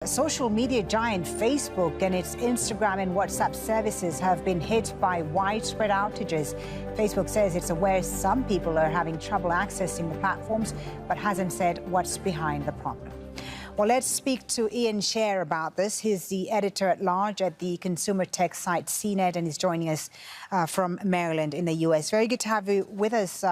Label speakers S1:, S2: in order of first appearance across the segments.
S1: Social media giant Facebook and its Instagram and WhatsApp services have been hit by widespread outages. Facebook says it's aware some people are having trouble accessing the platforms, but hasn't said what's behind the problem. Well, let's speak to Ian Scher about this. He's the editor-at-large at the consumer tech site CNET, and he's joining us from Maryland in the U.S. Very good to have you with us.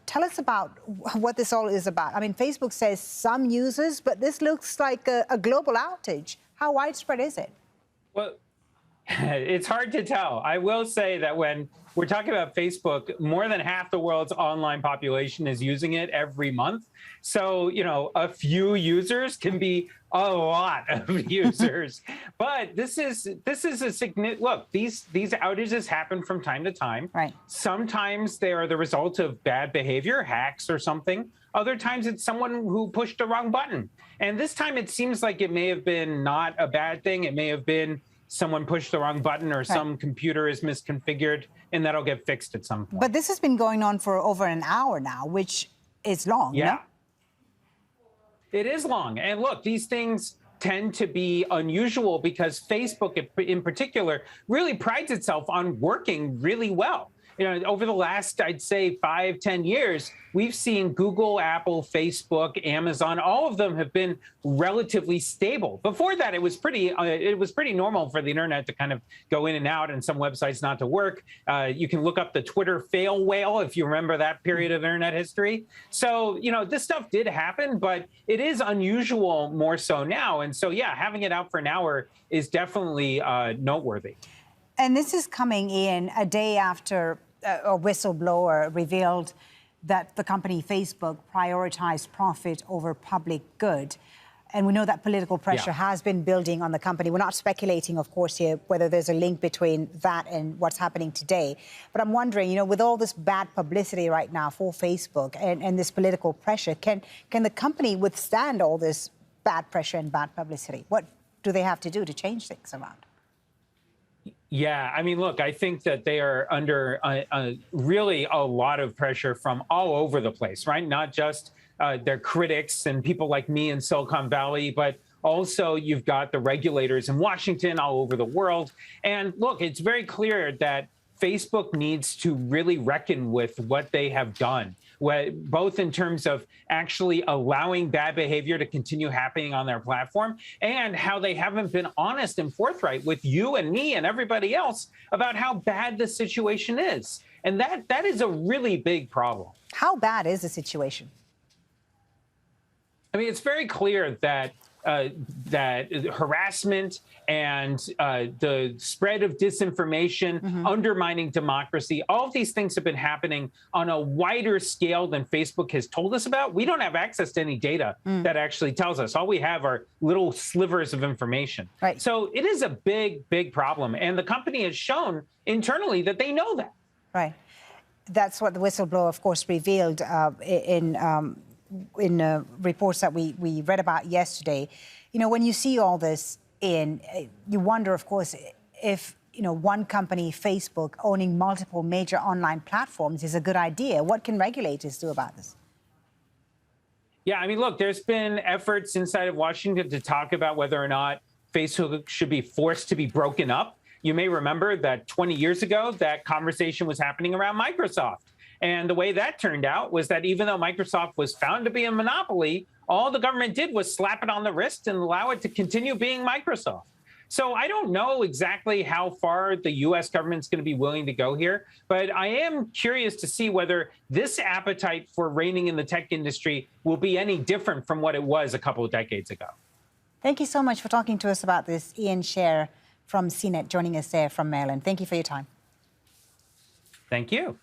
S1: Tell us about what this all is about. I mean, Facebook says some users, but this looks like a global outage. How widespread is it?
S2: Well, it's hard to tell. I will say that when we're talking about Facebook, more than half the world's online population is using it every month. So, you know, a few users can be a lot of users. But this is a significant look. These outages happen from time to time.
S1: Right.
S2: Sometimes they are the result of bad behavior, hacks or something. Other times it's someone who pushed the wrong button. And this time it seems like it may have been not a bad thing. It may have been someone pushed the wrong button or some computer is misconfigured, and that'll get fixed at some point.
S1: But this has been going on for over an hour now, which is long.
S2: Yeah.
S1: No?
S2: It is long. And look, these things tend to be unusual because Facebook in particular really prides itself on working really well. You know, over the last, I'd say 5-10 years, we've seen Google, Apple, Facebook, Amazon, all of them have been relatively stable. Before that, it was pretty normal for the internet to kind of go in and out and some websites not to work. You can look up the Twitter fail whale if you remember that period of internet history. So, you know, this stuff did happen, but it is unusual more so now. And so, yeah, having it out for an hour is definitely noteworthy.
S1: And this is coming in a day after a whistleblower revealed that the company Facebook prioritized profit over public good. And we know that political pressure has been building on the company. We're not speculating, of course, here whether there's a link between that and what's happening today. But I'm wondering, you know, with all this bad publicity right now for Facebook and this political pressure, can the company withstand all this bad pressure and bad publicity? What do they have to do to change things around?
S2: Yeah, I mean, look, I think that they are under really a lot of pressure from all over the place, right? Not just their critics and people like me in Silicon Valley, but also you've got the regulators in Washington, all over the world. And look, it's very clear that Facebook needs to really reckon with what they have done, both in terms of actually allowing bad behavior to continue happening on their platform and how they haven't been honest and forthright with you and me and everybody else about how bad the situation is. And that is a really big problem.
S1: How bad is the situation?
S2: I mean, it's very clear that that harassment and the spread of disinformation, undermining democracy, all of these things have been happening on a wider scale than Facebook has told us about. We don't have access to any data that actually tells us. All we have are little slivers of information.
S1: Right.
S2: So it is a big, big problem. And the company has shown internally that they know that.
S1: Right. That's what the whistleblower, of course, revealed in reports that we read about yesterday. You know, when you see all this you wonder, of course, if, you know, one company, Facebook, owning multiple major online platforms is a good idea. What can regulators do about this?
S2: Yeah, I mean, look, there's been efforts inside of Washington to talk about whether or not Facebook should be forced to be broken up. You may remember that 20 years ago, that conversation was happening around Microsoft. And the way that turned out was that even though Microsoft was found to be a monopoly, all the government did was slap it on the wrist and allow it to continue being Microsoft. So I don't know exactly how far the U.S. government's going to be willing to go here, but I am curious to see whether this appetite for reigning in the tech industry will be any different from what it was a couple of decades ago.
S1: Thank you so much for talking to us about this. Ian Scher from CNET joining us there from Maryland. Thank you for your time.
S2: Thank you.